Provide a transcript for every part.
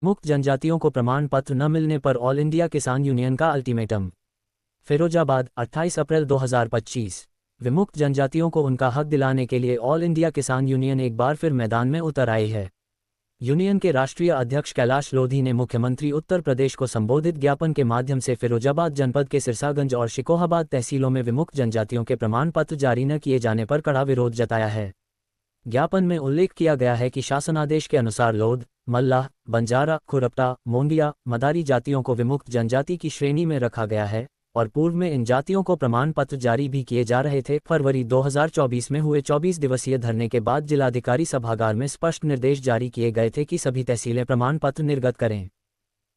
मुक्त जनजातियों को प्रमाण पत्र न मिलने पर ऑल इंडिया किसान यूनियन का अल्टीमेटम। फिरोजाबाद 28 अप्रैल 2025। विमुक्त जनजातियों को उनका हक दिलाने के लिए ऑल इंडिया किसान यूनियन एक बार फिर मैदान में उतर आई है। यूनियन के राष्ट्रीय अध्यक्ष कैलाश लोधी ने मुख्यमंत्री उत्तर प्रदेश को संबोधित ज्ञापन के माध्यम से फिरोजाबाद जनपद के सिरसागंज और शिकोहाबाद तहसीलों में विमुक्त जनजातियों के प्रमाण पत्र जारी न किए जाने पर कड़ा विरोध जताया है। ज्ञापन में उल्लेख किया गया है कि शासनादेश के अनुसार लोध, मल्लाह, बंजारा, खुरपटा, मोंडिया, मदारी जातियों को विमुक्त जनजाति की श्रेणी में रखा गया है और पूर्व में इन जातियों को प्रमाण पत्र जारी भी किए जा रहे थे। फरवरी 2024 में हुए 24 दिवसीय धरने के बाद जिलाधिकारी सभागार में स्पष्ट निर्देश जारी किए गए थे कि सभी तहसीलें प्रमाण पत्र निर्गत करें।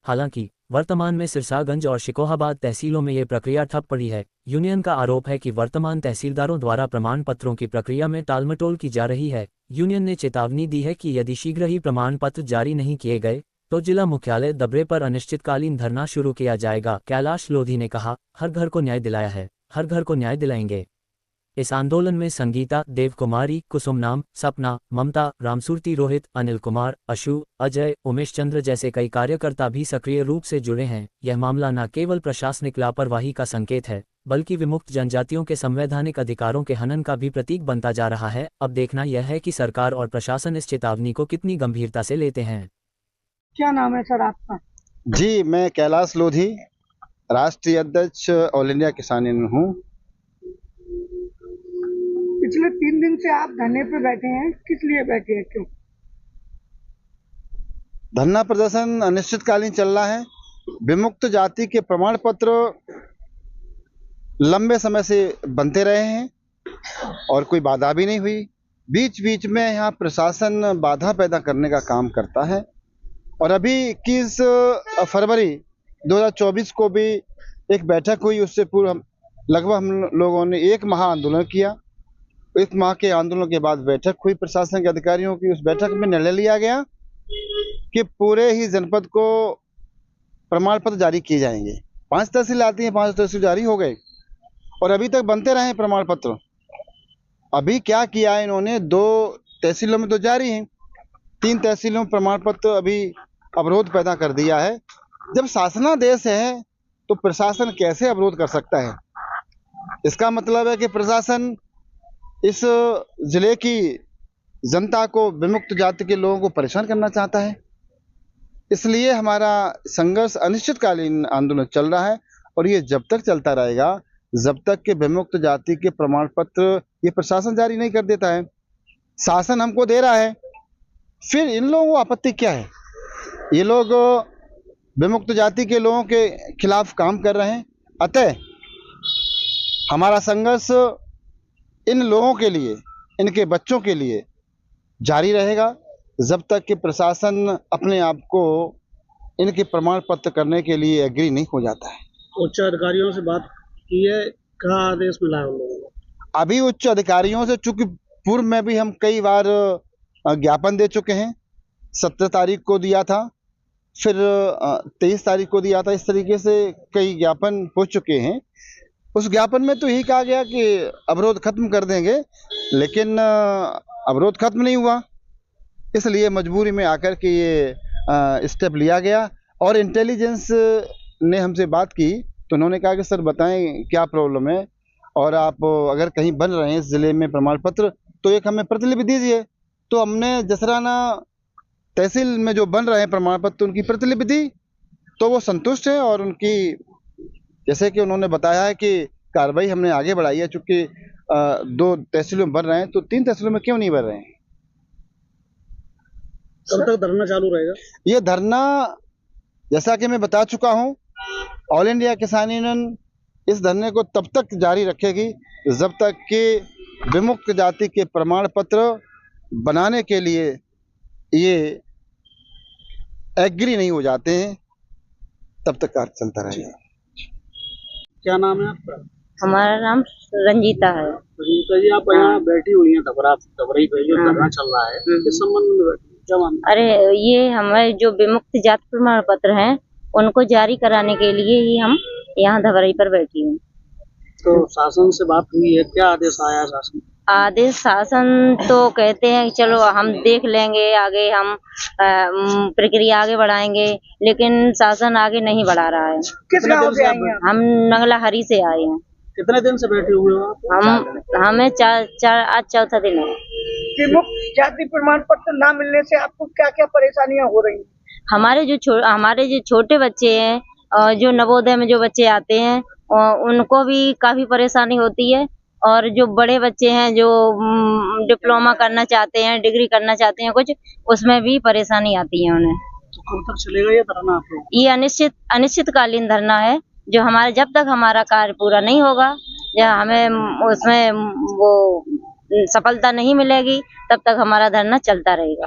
हालांकि वर्तमान में सिरसागंज और शिकोहाबाद तहसीलों में ये प्रक्रिया ठप पड़ी है। यूनियन का आरोप है कि वर्तमान तहसीलदारों द्वारा प्रमाण पत्रों की प्रक्रिया में टालमटोल की जा रही है। यूनियन ने चेतावनी दी है कि यदि शीघ्र ही प्रमाण पत्र जारी नहीं किए गए तो जिला मुख्यालय दबरे पर अनिश्चितकालीन धरना शुरू किया जाएगा। कैलाश लोधी ने कहा, हर घर को न्याय दिलाया है, हर घर को न्याय दिलाएंगे। इस आंदोलन में संगीता, देव कुमारी, कुसुमनाम, सपना, ममता, रामसूर्ति, रोहित, अनिल कुमार, अशु, अजय, उमेश चंद्र जैसे कई कार्यकर्ता भी सक्रिय रूप से जुड़े हैं। यह मामला न केवल प्रशासनिक लापरवाही का संकेत है बल्कि विमुक्त जनजातियों के संवैधानिक अधिकारों के हनन का भी प्रतीक बनता जा रहा है। अब देखना यह है कि सरकार और प्रशासन इस चेतावनी को कितनी गंभीरता से लेते हैं। क्या नाम है सर आपका? जी, मैं कैलाश लोधी, राष्ट्रीय अध्यक्ष ऑल इंडिया किसान यूनियन हूँ। पिछले 3 दिन से आप धरने पे बैठे हैं, किस लिए बैठे हैं, क्यों? धरना प्रदर्शन अनिश्चितकालीन चल रहा है। विमुक्त जाति के प्रमाण पत्र लंबे समय से बनते रहे हैं और कोई बाधा भी नहीं हुई। बीच बीच में यहाँ प्रशासन बाधा पैदा करने का काम करता है और अभी 21 फरवरी 2024 को भी एक बैठक हुई। उससे पूर्व लगभग हम लोगों ने 1 माह आंदोलन किया। 1 माह के आंदोलन के बाद बैठक हुई प्रशासन के अधिकारियों की। उस बैठक में निर्णय लिया गया कि पूरे ही जनपद को प्रमाण पत्र जारी किए जाएंगे। 5 तहसील आती हैं, 5 तहसील जारी हो गए और अभी तक बनते रहे प्रमाण पत्र। अभी क्या किया है इन्होंने, 2 तहसीलों में तो जारी हैं, 3 तहसीलों में प्रमाण पत्र अभी अवरोध पैदा कर दिया है। जब शासनादेश है तो प्रशासन कैसे अवरोध कर सकता है? इसका मतलब है कि प्रशासन इस जिले की जनता को, विमुक्त जाति के लोगों को परेशान करना चाहता है। इसलिए हमारा संघर्ष अनिश्चितकालीन आंदोलन चल रहा है और ये जब तक चलता रहेगा जब तक कि विमुक्त जाति के प्रमाण पत्र ये प्रशासन जारी नहीं कर देता है। शासन हमको दे रहा है, फिर इन लोगों को आपत्ति क्या है? ये लोग विमुक्त जाति के लोगों के खिलाफ काम कर रहे हैं। अतः हमारा संघर्ष इन लोगों के लिए, इनके बच्चों के लिए जारी रहेगा जब तक कि प्रशासन अपने आप को इनके प्रमाण पत्र करने के लिए एग्री नहीं हो जाता है। उच्च अधिकारियों से बात की है, क्या आदेश मिला है उन लोगों को? अभी उच्च अधिकारियों से, चूंकि पूर्व में भी हम कई बार ज्ञापन दे चुके हैं। 17 तारीख को दिया था, फिर 23 तारीख को दिया था। इस तरीके से कई ज्ञापन हो चुके हैं। उस ज्ञापन में तो यही कहा गया कि अवरोध खत्म कर देंगे, लेकिन अवरोध खत्म नहीं हुआ। इसलिए मजबूरी में आकर के ये स्टेप लिया गया और इंटेलिजेंस ने हमसे बात की तो उन्होंने कहा कि सर बताएं क्या प्रॉब्लम है और आप अगर कहीं बन रहे हैं इस जिले में प्रमाण पत्र तो एक हमें प्रतिलिपि दीजिए। तो हमने जसराना तहसील में जो बन रहे हैं प्रमाण पत्र उनकी प्रतिलिपि दी तो वो संतुष्ट है और उनकी, जैसे कि उन्होंने बताया है कि कार्रवाई हमने आगे बढ़ाई है। चूंकि 2 तहसीलों में बन रहे हैं तो 3 तहसीलों में क्यों नहीं बन रहे हैं? कब तक धरना चालू रहेगा? ये धरना जैसा कि मैं बता चुका हूं, ऑल इंडिया किसान यूनियन इस धरने को तब तक जारी रखेगी जब तक कि विमुक्त जाति के प्रमाण पत्र बनाने के लिए ये एग्री नहीं हो जाते हैं, तब तक कार्य चलता रहेगा। क्या नाम है आपका? हमारा नाम रंजीता है। रंजीता जी, आप यहाँ बैठी हुई हैं दबरई पे जो धरना चल रहा है, किस संबंध में क्या मामला? अरे ये हमारे जो विमुक्त जाति प्रमाण पत्र हैं उनको जारी कराने के लिए ही हम यहाँ दबरई पर बैठी हूँ। तो शासन से बात हुई है, क्या आदेश आया शासन? आदेश शासन तो कहते हैं कि चलो हम देख लेंगे, आगे हम प्रक्रिया आगे बढ़ाएंगे, लेकिन शासन आगे नहीं बढ़ा रहा है। किस गांव से आई हैं आप? हम नंगला हरी से आए हैं। कितने दिन से बैठे हुए हो आप? हमें आज चौथा दिन है। विमुक्त जाति प्रमाण पत्र ना मिलने से आपको क्या क्या परेशानियां हो रही हैं? हमारे जो छोटे बच्चे हैं और जो नवोदय में जो बच्चे आते हैं उनको भी काफी परेशानी होती है, और जो बड़े बच्चे हैं जो डिप्लोमा करना चाहते हैं, डिग्री करना चाहते हैं कुछ, उसमें भी परेशानी आती है उन्हें। तो कब तक चलेगा ये धरना आप लोग? ये अनिश्चितकालीन धरना है, जो हमारे जब तक हमारा कार्य पूरा नहीं होगा या हमें उसमें वो सफलता नहीं मिलेगी, तब तक हमारा धरना चलता रहेगा।